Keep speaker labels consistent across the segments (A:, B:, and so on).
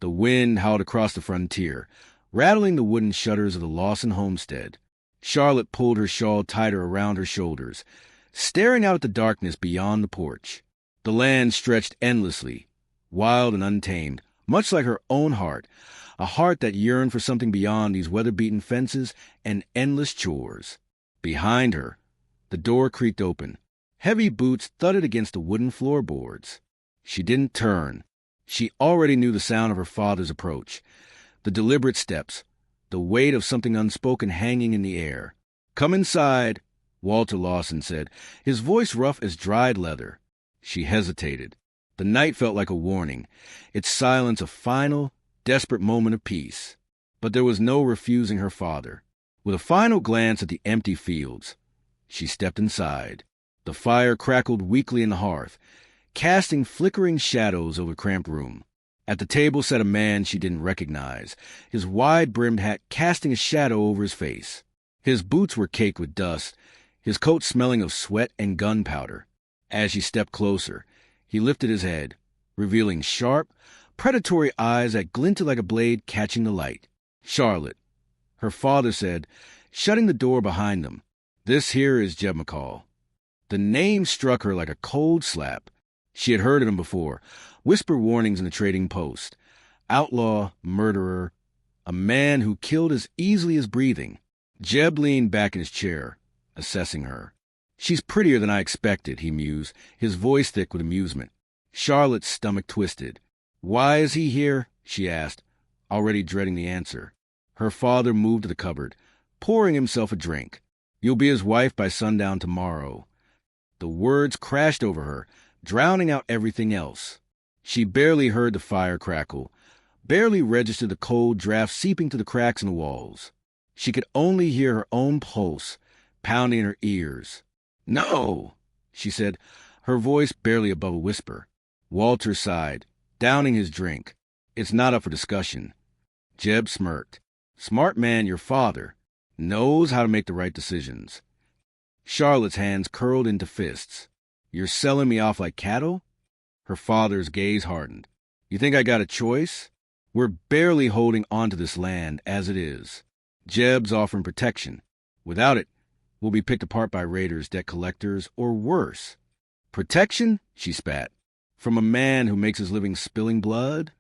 A: The wind howled across the frontier, rattling the wooden shutters of the Lawson homestead. Charlotte pulled her shawl tighter around her shoulders, staring out at the darkness beyond the porch. The land stretched endlessly, wild and untamed, much like her own heart, a heart that yearned for something beyond these weather-beaten fences and endless chores. Behind her, the door creaked open. Heavy boots thudded against the wooden floorboards. She didn't turn. She already knew the sound of her father's approach, the deliberate steps, the weight of something unspoken hanging in the air. "Come inside," Walter Lawson said, his voice rough as dried leather. She hesitated. The night felt like a warning, its silence a final, desperate moment of peace. But there was no refusing her father. With a final glance at the empty fields, she stepped inside. The fire crackled weakly in the hearth, casting flickering shadows over the cramped room. At the table sat a man she didn't recognize, his wide-brimmed hat casting a shadow over his face. His boots were caked with dust, his coat smelling of sweat and gunpowder. As she stepped closer, he lifted his head, revealing sharp, predatory eyes that glinted like a blade catching the light. "Charlotte," her father said, shutting the door behind them. "This here is Jeb McCall." The name struck her like a cold slap. She had heard of him before, whisper warnings in the Trading Post. Outlaw, murderer, a man who killed as easily as breathing. Jeb leaned back in his chair, assessing her. "She's prettier than I expected," he mused, his voice thick with amusement. Charlotte's stomach twisted. "Why is he here?" she asked, already dreading the answer. Her father moved to the cupboard, pouring himself a drink. "You'll be his wife by sundown tomorrow." The words crashed over her, drowning out everything else. She barely heard the fire crackle, barely registered the cold draft seeping through the cracks in the walls. She could only hear her own pulse pounding in her ears. "No," she said, her voice barely above a whisper. Walter sighed, downing his drink. "It's not up for discussion." Jeb smirked. "Smart man, your father. Knows how to make the right decisions." Charlotte's hands curled into fists. "You're selling me off like cattle?" Her father's gaze hardened. "You think I got a choice? We're barely holding on to this land as it is. Jeb's offering protection. Without it, we'll be picked apart by raiders, debt collectors, or worse." "Protection?" she spat. "From a man who makes his living spilling blood?"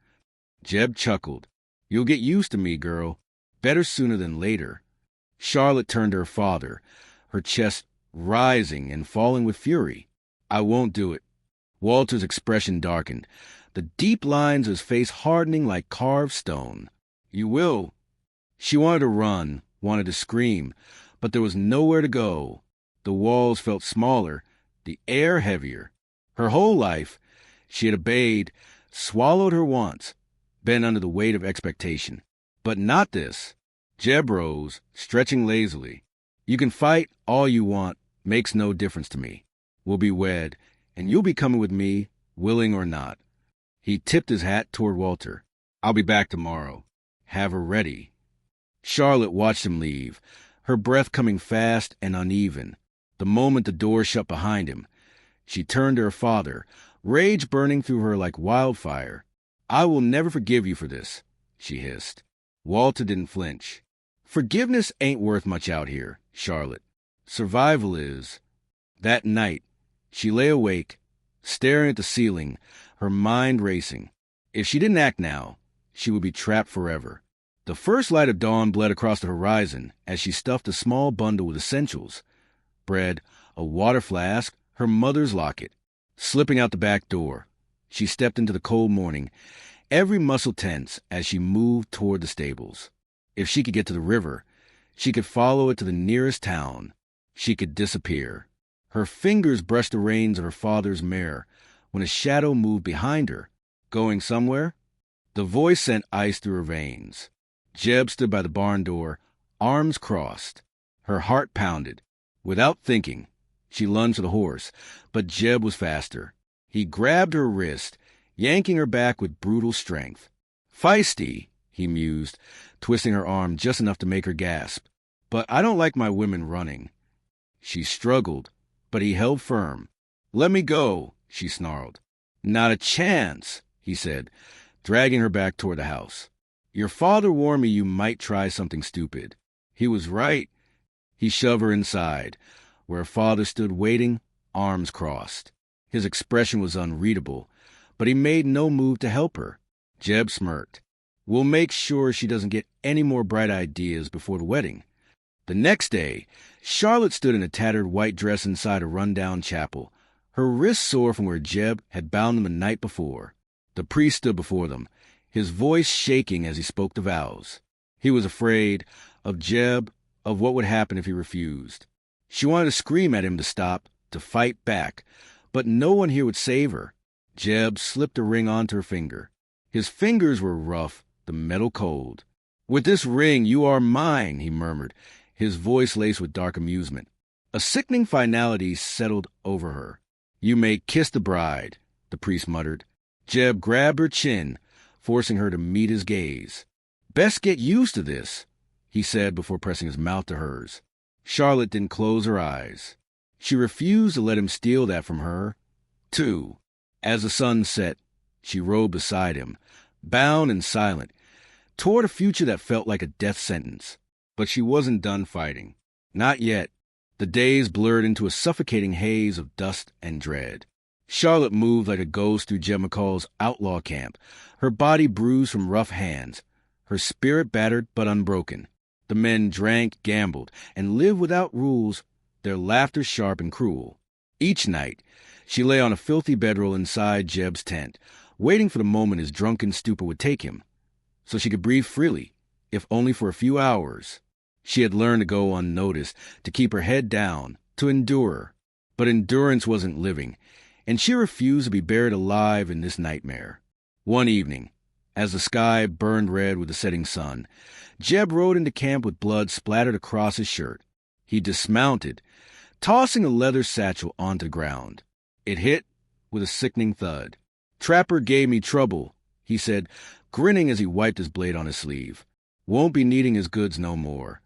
A: Jeb chuckled. "You'll get used to me, girl. Better sooner than later." Charlotte turned to her father, her chest rising and falling with fury. "I won't do it." Walter's expression darkened, the deep lines of his face hardening like carved stone. "You will." She wanted to run, wanted to scream, but there was nowhere to go. The walls felt smaller, the air heavier. Her whole life, she had obeyed, swallowed her wants, bent under the weight of expectation. But not this. Jeb rose, stretching lazily. "You can fight all you want, makes no difference to me. We'll be wed, and you'll be coming with me, willing or not." He tipped his hat toward Walter. "I'll be back tomorrow. Have her ready." Charlotte watched him leave, her breath coming fast and uneven. The moment the door shut behind him, she turned to her father, rage burning through her like wildfire. "I will never forgive you for this," she hissed. Walter didn't flinch. "Forgiveness ain't worth much out here, Charlotte. Survival is." That night, she lay awake, staring at the ceiling, her mind racing. If she didn't act now, she would be trapped forever. The first light of dawn bled across the horizon as she stuffed a small bundle with essentials: bread, a water flask, her mother's locket. Slipping out the back door, she stepped into the cold morning, every muscle tense as she moved toward the stables. If she could get to the river, she could follow it to the nearest town. She could disappear. Her fingers brushed the reins of her father's mare when a shadow moved behind her. Going somewhere? The voice sent ice through her veins. Jeb stood by the barn door, arms crossed. Her heart pounded. Without thinking, she lunged for the horse, but Jeb was faster. He grabbed her wrist, yanking her back with brutal strength. "Feisty," he mused, twisting her arm just enough to make her gasp. "But I don't like my women running." She struggled, but he held firm. "Let me go," she snarled. "Not a chance," he said, dragging her back toward the house. "Your father warned me you might try something stupid." "He was right." He shoved her inside, where her father stood waiting, arms crossed. His expression was unreadable, but he made no move to help her. Jeb smirked. "We'll make sure she doesn't get any more bright ideas before the wedding." The next day, Charlotte stood in a tattered white dress inside a rundown chapel, her wrists sore from where Jeb had bound them the night before. The priest stood before them, his voice shaking as he spoke the vows. He was afraid of Jeb, of what would happen if he refused. She wanted to scream at him to stop, to fight back, but no one here would save her. Jeb slipped a ring onto her finger. His fingers were rough, the metal cold. "With this ring you are mine," he murmured, his voice laced with dark amusement. A sickening finality settled over her. "You may kiss the bride," the priest muttered. Jeb grabbed her chin, forcing her to meet his gaze. "Best get used to this," he said before pressing his mouth to hers. Charlotte didn't close her eyes. She refused to let him steal that from her, too. As the sun set, she rode beside him, bound and silent, toward a future that felt like a death sentence. But she wasn't done fighting. Not yet. The days blurred into a suffocating haze of dust and dread. Charlotte moved like a ghost through Jeb McCall's outlaw camp, her body bruised from rough hands, her spirit battered but unbroken. The men drank, gambled, and lived without rules, their laughter sharp and cruel. Each night, she lay on a filthy bedroll inside Jeb's tent, waiting for the moment his drunken stupor would take him, so she could breathe freely, if only for a few hours. She had learned to go unnoticed, to keep her head down, to endure. But endurance wasn't living, and she refused to be buried alive in this nightmare. One evening, as the sky burned red with the setting sun, Jeb rode into camp with blood splattered across his shirt. He dismounted, tossing a leather satchel onto the ground. It hit with a sickening thud. "Trapper gave me trouble," he said, grinning as he wiped his blade on his sleeve. "Won't be needing his goods no more."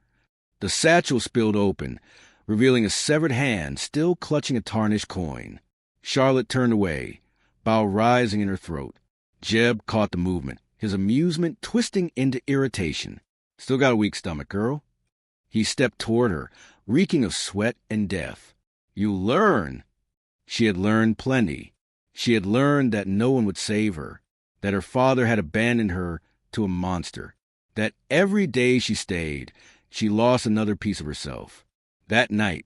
A: The satchel spilled open, revealing a severed hand still clutching a tarnished coin. Charlotte turned away, bile rising in her throat. Jeb caught the movement, his amusement twisting into irritation. "Still got a weak stomach, girl?" He stepped toward her, reeking of sweat and death. "You learn." She had learned plenty. She had learned that no one would save her, that her father had abandoned her to a monster, that every day she stayed, she lost another piece of herself. That night,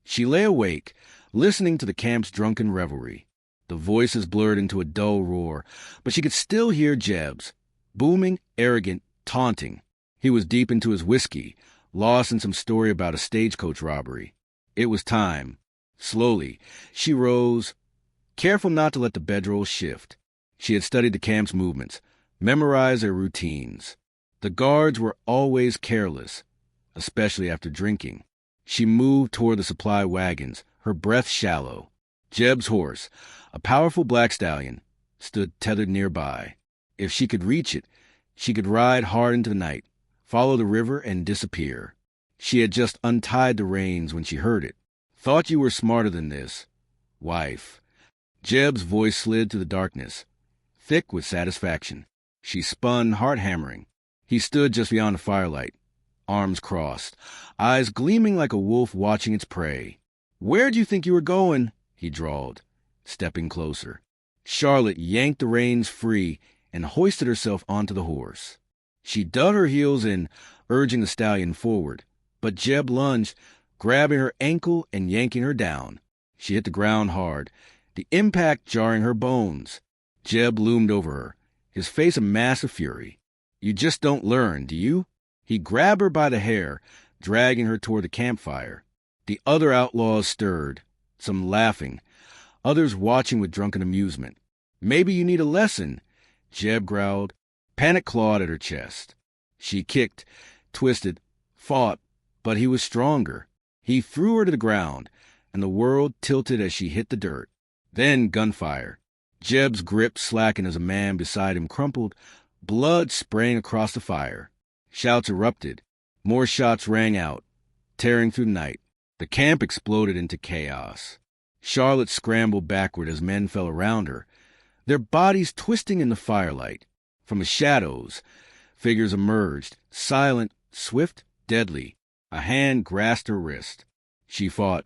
A: she lay awake, listening to the camp's drunken revelry. The voices blurred into a dull roar, but she could still hear Jeb's, booming, arrogant, taunting. He was deep into his whiskey, lost in some story about a stagecoach robbery. It was time. Slowly, she rose, careful not to let the bedroll shift. She had studied the camp's movements, memorized their routines. The guards were always careless, especially after drinking. She moved toward the supply wagons, her breath shallow. Jeb's horse, a powerful black stallion, stood tethered nearby. If she could reach it, she could ride hard into the night, follow the river, and disappear. She had just untied the reins when she heard it. "Thought you were smarter than this, wife." Jeb's voice slid through the darkness, thick with satisfaction. She spun, heart hammering. He stood just beyond the firelight, arms crossed, eyes gleaming like a wolf watching its prey. "Where'd you think you were going?" he drawled, stepping closer. Charlotte yanked the reins free and hoisted herself onto the horse. She dug her heels in, urging the stallion forward, but Jeb lunged, grabbing her ankle and yanking her down. She hit the ground hard, the impact jarring her bones. Jeb loomed over her, his face a mask of fury. "You just don't learn, do you?" He grabbed her by the hair, dragging her toward the campfire. The other outlaws stirred, some laughing, others watching with drunken amusement. "Maybe you need a lesson," Jeb growled. Panic clawed at her chest. She kicked, twisted, fought, but he was stronger. He threw her to the ground, and the world tilted as she hit the dirt. Then gunfire. Jeb's grip slackened as a man beside him crumpled, blood spraying across the fire. Shouts erupted. More shots rang out, tearing through the night. The camp exploded into chaos. Charlotte scrambled backward as men fell around her, their bodies twisting in the firelight. From the shadows, figures emerged, silent, swift, deadly. A hand grasped her wrist. She fought,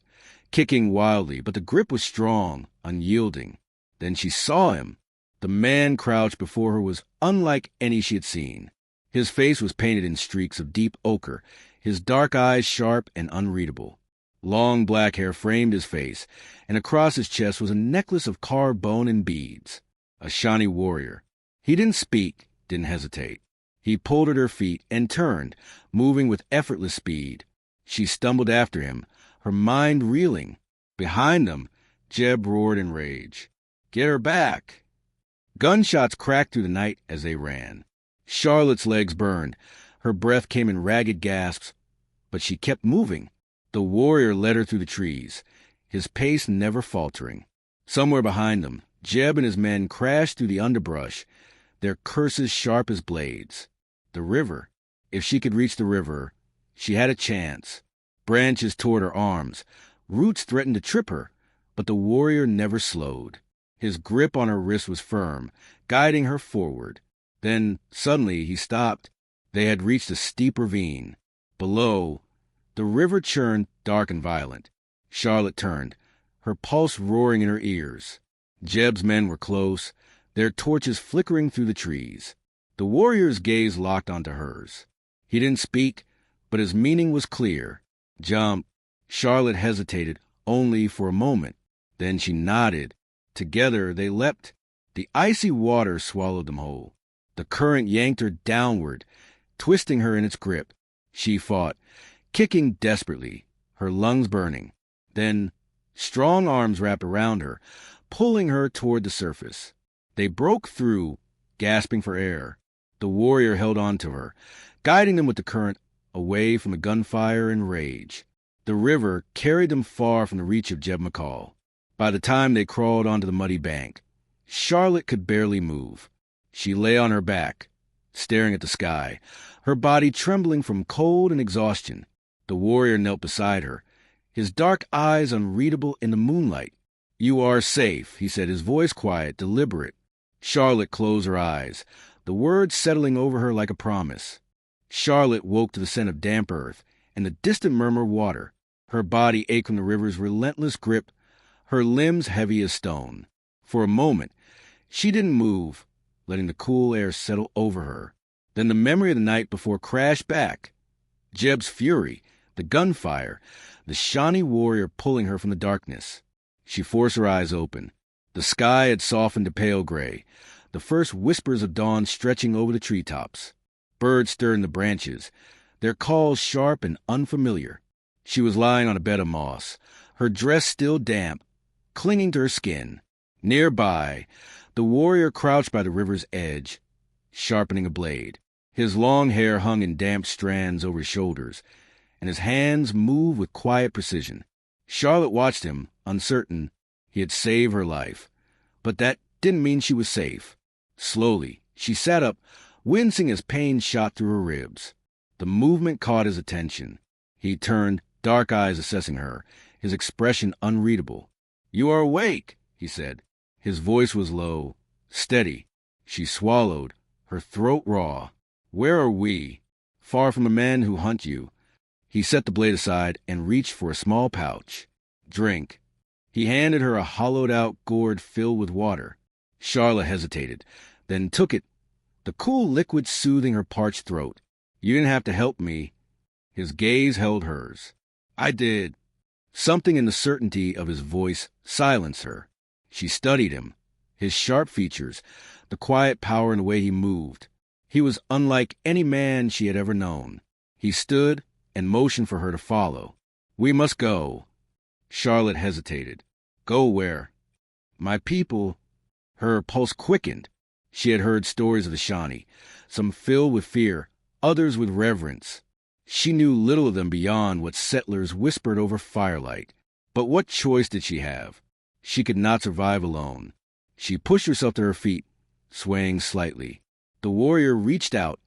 A: kicking wildly, but the grip was strong, unyielding. Then she saw him. The man crouched before her was unlike any she had seen. His face was painted in streaks of deep ochre, his dark eyes sharp and unreadable. Long black hair framed his face, and across his chest was a necklace of carved bone and beads. A Shawnee warrior. He didn't speak, didn't hesitate. He pulled at her feet and turned, moving with effortless speed. She stumbled after him, her mind reeling. Behind them, Jeb roared in rage. "Get her back!" Gunshots cracked through the night as they ran. Charlotte's legs burned. Her breath came in ragged gasps, but she kept moving. The warrior led her through the trees, his pace never faltering. Somewhere behind them, Jeb and his men crashed through the underbrush, their curses sharp as blades. The river. If she could reach the river, she had a chance. Branches tore her arms. Roots threatened to trip her, but the warrior never slowed. His grip on her wrist was firm, guiding her forward. Then, suddenly, he stopped. They had reached a steep ravine. Below, the river churned, dark and violent. Charlotte turned, her pulse roaring in her ears. Jeb's men were close, their torches flickering through the trees. The warrior's gaze locked onto hers. He didn't speak, but his meaning was clear. "Jump." Charlotte hesitated only for a moment. Then she nodded. Together they leapt. The icy water swallowed them whole. The current yanked her downward, twisting her in its grip. She fought, kicking desperately, her lungs burning. Then strong arms wrapped around her, pulling her toward the surface. They broke through, gasping for air. The warrior held on to her, guiding them with the current, away from the gunfire and rage. The river carried them far from the reach of Jeb McCall. By the time they crawled onto the muddy bank, Charlotte could barely move. She lay on her back, staring at the sky, her body trembling from cold and exhaustion. The warrior knelt beside her, his dark eyes unreadable in the moonlight. "You are safe," he said, his voice quiet, deliberate. Charlotte closed her eyes, the words settling over her like a promise. Charlotte woke to the scent of damp earth and the distant murmur of water. Her body ached from the river's relentless grip, her limbs heavy as stone. For a moment, she didn't move, letting the cool air settle over her. Then the memory of the night before crashed back. Jeb's fury, the gunfire, the Shawnee warrior pulling her from the darkness. She forced her eyes open. The sky had softened to pale gray, the first whispers of dawn stretching over the treetops. Birds stirred in the branches, their calls sharp and unfamiliar. She was lying on a bed of moss, her dress still damp, clinging to her skin. Nearby, the warrior crouched by the river's edge, sharpening a blade. His long hair hung in damp strands over his shoulders, and his hands moved with quiet precision. Charlotte watched him, uncertain. He had saved her life. But that didn't mean she was safe. Slowly, she sat up, wincing as pain shot through her ribs. The movement caught his attention. He turned, dark eyes assessing her, his expression unreadable. "You are awake," he said. His voice was low, steady. She swallowed, her throat raw. "Where are we?" "Far from the men who hunt you." He set the blade aside and reached for a small pouch. "Drink." He handed her a hollowed-out gourd filled with water. Charlotte hesitated, then took it, the cool liquid soothing her parched throat. "You didn't have to help me." His gaze held hers. "I did." Something in the certainty of his voice silenced her. She studied him, his sharp features, the quiet power in the way he moved. He was unlike any man she had ever known. He stood and motioned for her to follow. "We must go." Charlotte hesitated. "Go where?" "My people." Her pulse quickened. She had heard stories of the Shawnee, some filled with fear, others with reverence. She knew little of them beyond what settlers whispered over firelight. But what choice did she have? She could not survive alone. She pushed herself to her feet, swaying slightly. The warrior reached out,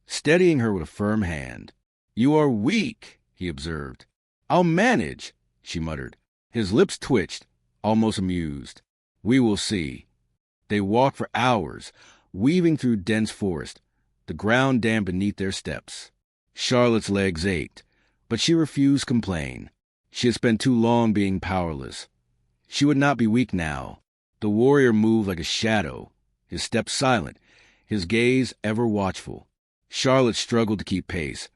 A: steadying her with a firm hand. "You are weak," he observed. "I'll manage," she muttered. His lips twitched, almost amused. "We will see." They walked for hours, weaving through dense forest, the ground damp beneath their steps. Charlotte's legs ached, but she refused to complain. She had spent too long being powerless. She would not be weak now. The warrior moved like a shadow, his steps silent, his gaze ever watchful. Charlotte struggled to keep pace,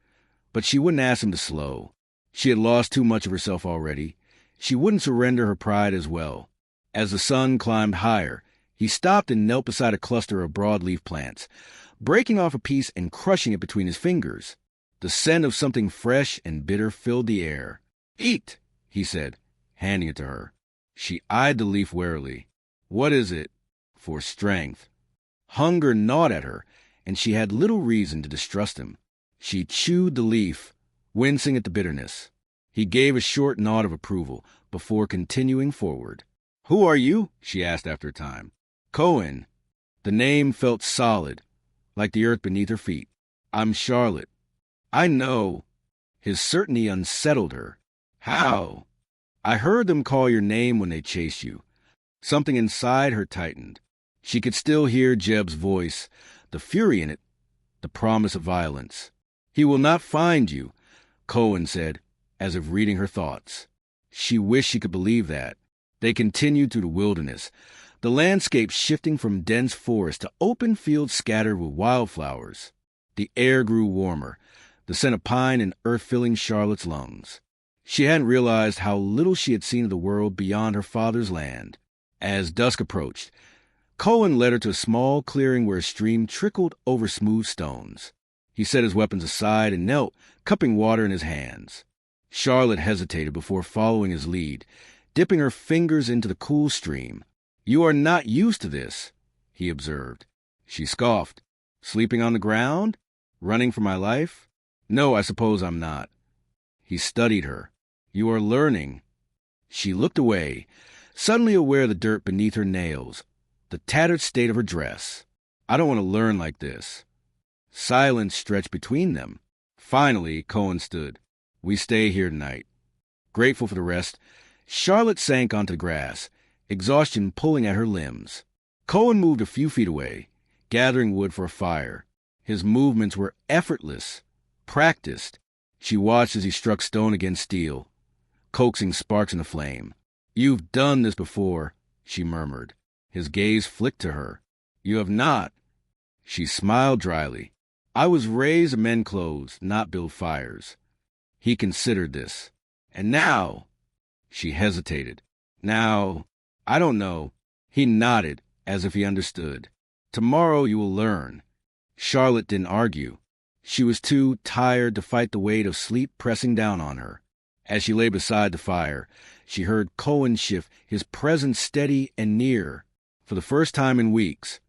A: but she wouldn't ask him to slow. She had lost too much of herself already. She wouldn't surrender her pride as well. As the sun climbed higher, he stopped and knelt beside a cluster of broadleaf plants, breaking off a piece and crushing it between his fingers. The scent of something fresh and bitter filled the air. "Eat," he said, handing it to her. She eyed the leaf warily. "What is it?" For strength. Hunger gnawed at her, and she had little reason to distrust him. She chewed the leaf, wincing at the bitterness. He gave a short nod of approval before continuing forward. "Who are you?" she asked after a time. "Cohen." The name felt solid, like the earth beneath her feet. "I'm Charlotte." "I know." His certainty unsettled her. "How?" "I heard them call your name when they chased you." Something inside her tightened. She could still hear Jeb's voice, the fury in it, the promise of violence. "He will not find you," Cohen said, as if reading her thoughts. She wished she could believe that. They continued through the wilderness, the landscape shifting from dense forest to open fields scattered with wildflowers. The air grew warmer, the scent of pine and earth filling Charlotte's lungs. She hadn't realized how little she had seen of the world beyond her father's land. As dusk approached, Cohen led her to a small clearing where a stream trickled over smooth stones. He set his weapons aside and knelt, cupping water in his hands. Charlotte hesitated before following his lead, dipping her fingers into the cool stream. "You are not used to this," he observed. She scoffed. "Sleeping on the ground? Running for my life? No, I suppose I'm not." He studied her. "You are learning." She looked away, suddenly aware of the dirt beneath her nails, the tattered state of her dress. "I don't want to learn like this." Silence stretched between them. Finally, Cohen stood. "We stay here tonight." Grateful for the rest, Charlotte sank onto the grass, exhaustion pulling at her limbs. Cohen moved a few feet away, gathering wood for a fire. His movements were effortless, practiced. She watched as he struck stone against steel, coaxing sparks in the flame. "You've done this before," she murmured. His gaze flicked to her. "You have not." She smiled dryly. "I was raised to mend clothes, not build fires." He considered this. "And now?" She hesitated. "Now, I don't know." He nodded, as if he understood. "Tomorrow you will learn." Charlotte didn't argue. She was too tired to fight the weight of sleep pressing down on her. As she lay beside the fire, she heard Cohen shift, his presence steady and near. For the first time in weeks,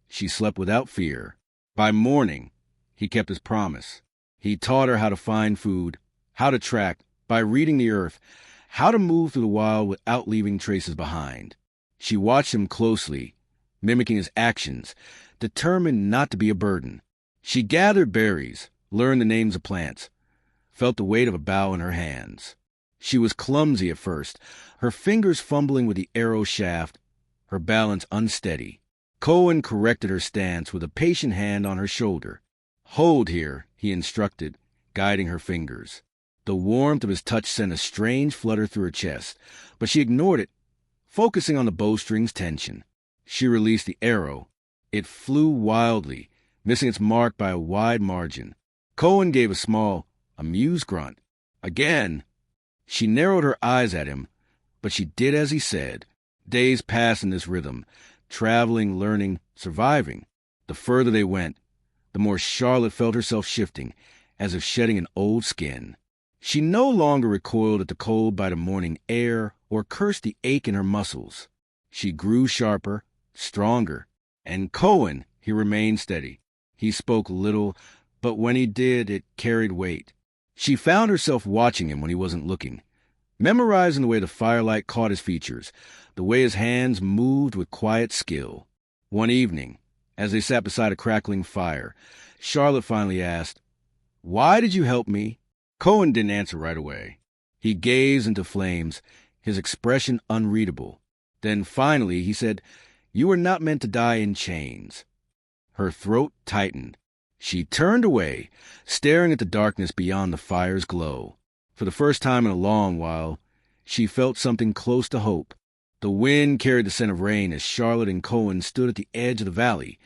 A: she slept without fear. By morning, he kept his promise. He taught her how to find food, how to track, by reading the earth, how to move through the wild without leaving traces behind. She watched him closely, mimicking his actions, determined not to be a burden. She gathered berries, learned the names of plants, felt the weight of a bough in her hands. She was clumsy at first, her fingers fumbling with the arrow shaft, her balance unsteady. Cohen corrected her stance with a patient hand on her shoulder. "Hold here," he instructed, guiding her fingers. The warmth of his touch sent a strange flutter through her chest, but she ignored it, focusing on the bowstring's tension. She released the arrow. It flew wildly, missing its mark by a wide margin. Cohen gave a small, amused grunt. "Again!" She narrowed her eyes at him, but she did as he said. Days passed in this rhythm, traveling, learning, surviving. The further they went, the more Charlotte felt herself shifting, as if shedding an old skin. She no longer recoiled at the cold by the morning air or cursed the ache in her muscles. She grew sharper, stronger. And Cohen, he remained steady. He spoke little, but when he did, it carried weight. She found herself watching him when he wasn't looking, memorizing the way the firelight caught his features, the way his hands moved with quiet skill. One evening, as they sat beside a crackling fire, Charlotte finally asked, "Why did you help me?" Cohen didn't answer right away. He gazed into flames, his expression unreadable. Then finally he said, "You were not meant to die in chains." Her throat tightened. She turned away, staring at the darkness beyond the fire's glow. For the first time in a long while, she felt something close to hope. The wind carried the scent of rain as Charlotte and Cohen stood at the edge of the valley,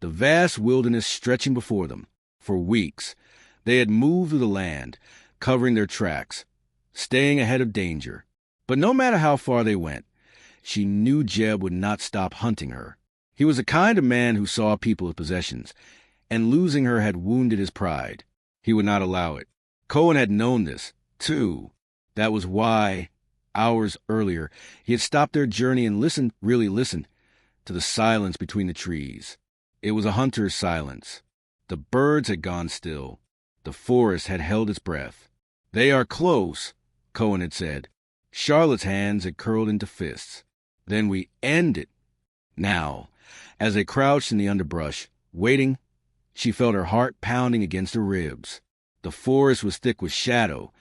A: the vast wilderness stretching before them. For weeks, they had moved through the land, covering their tracks, staying ahead of danger. But no matter how far they went, she knew Jeb would not stop hunting her. He was the kind of man who saw people as possessions, and losing her had wounded his pride. He would not allow it. Cohen had known this, too. That was why, hours earlier, he had stopped their journey and really listened, to the silence between the trees. It was a hunter's silence. The birds had gone still. The forest had held its breath. "They are close," Cohen had said. Charlotte's hands had curled into fists. "Then we end it." Now, as they crouched in the underbrush, waiting, she felt her heart pounding against her ribs. The forest was thick with shadow,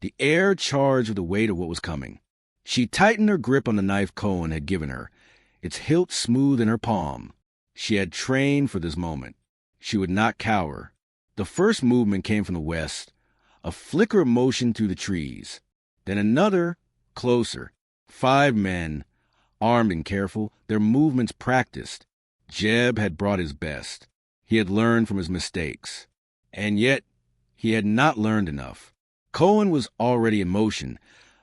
A: the air charged with the weight of what was coming. She tightened her grip on the knife Cohen had given her, its hilt smooth in her palm. She had trained for this moment. She would not cower. The first movement came from the west, a flicker of motion through the trees. Then another, closer. 5 men, armed and careful, their movements practiced. Jeb had brought his best. He had learned from his mistakes. And yet, he had not learned enough. Cohen was already in motion,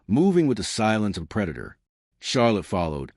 A: moving with the silence of a predator. Charlotte followed,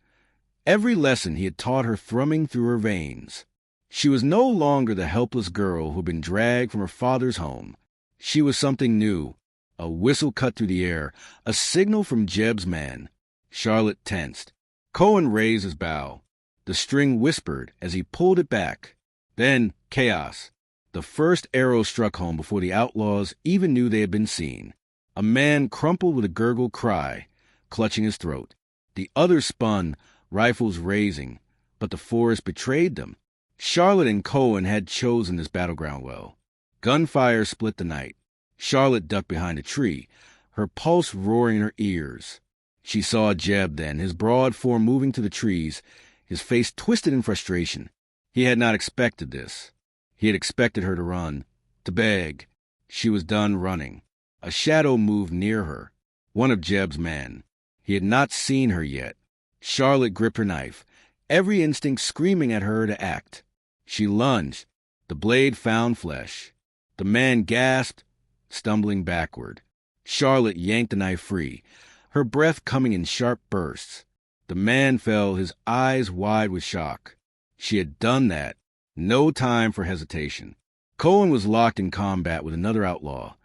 A: every lesson he had taught her thrumming through her veins. She was no longer the helpless girl who had been dragged from her father's home. She was something new. A whistle cut through the air, a signal from Jeb's man. Charlotte tensed. Cohen raised his bow. The string whispered as he pulled it back. Then chaos. The first arrow struck home before the outlaws even knew they had been seen. A man crumpled with a gurgled cry, clutching his throat. The others spun, rifles raising, but the forest betrayed them. Charlotte and Cohen had chosen this battleground well. Gunfire split the night. Charlotte ducked behind a tree, her pulse roaring in her ears. She saw Jeb then, his broad form moving to the trees, his face twisted in frustration. He had not expected this. He had expected her to run, to beg. She was done running. A shadow moved near her, one of Jeb's men. He had not seen her yet. Charlotte gripped her knife, every instinct screaming at her to act. She lunged. The blade found flesh. The man gasped, stumbling backward. Charlotte yanked the knife free, her breath coming in sharp bursts. The man fell, his eyes wide with shock. She had done that. No time for hesitation. Cohen was locked in combat with another outlaw,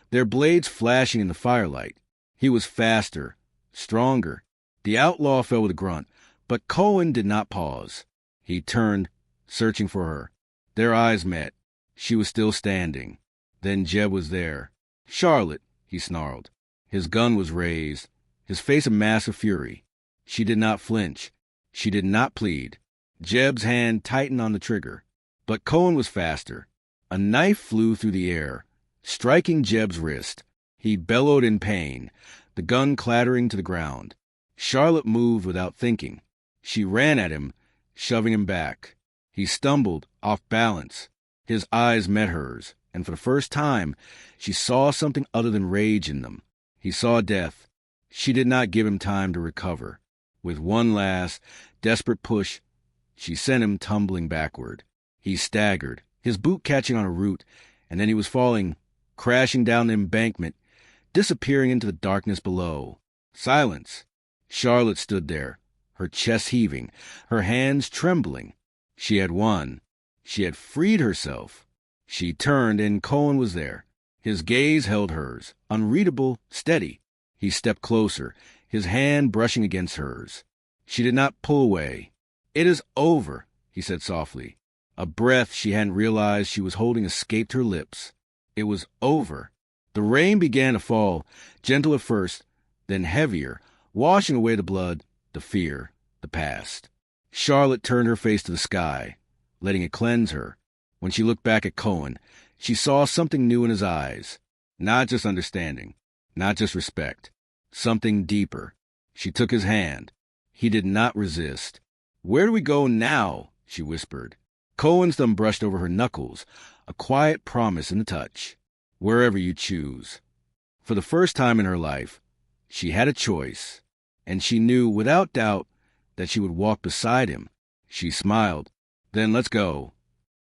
A: their blades flashing in the firelight. He was faster, stronger. The outlaw fell with a grunt, but Cohen did not pause. He turned, searching for her. Their eyes met. She was still standing. Then Jeb was there. "Charlotte," he snarled. His gun was raised, his face a mask of fury. She did not flinch. She did not plead. Jeb's hand tightened on the trigger. But Cohen was faster. A knife flew through the air, striking Jeb's wrist. He bellowed in pain, the gun clattering to the ground. Charlotte moved without thinking. She ran at him, shoving him back. He stumbled, off balance. His eyes met hers, and for the first time, she saw something other than rage in them. He saw death. She did not give him time to recover. With one last, desperate push, she sent him tumbling backward. He staggered, his boot catching on a root, and then he was falling, crashing down the embankment, disappearing into the darkness below. Silence. Charlotte stood there, her chest heaving, her hands trembling. She had won. She had freed herself. She turned, and Cohen was there. His gaze held hers, unreadable, steady. He stepped closer, his hand brushing against hers. She did not pull away. "It is over," he said softly. A breath she hadn't realized she was holding escaped her lips. It was over. The rain began to fall, gentle at first, then heavier, washing away the blood, the fear, the past. Charlotte turned her face to the sky, letting it cleanse her. When she looked back at Cohen, she saw something new in his eyes. Not just understanding, not just respect. Something deeper. She took his hand. He did not resist. "Where do we go now?" she whispered. Cohen's thumb brushed over her knuckles, a quiet promise in the touch. Wherever you choose. For the first time in her life, she had a choice, and she knew without doubt that she would walk beside him. She smiled. Then let's go.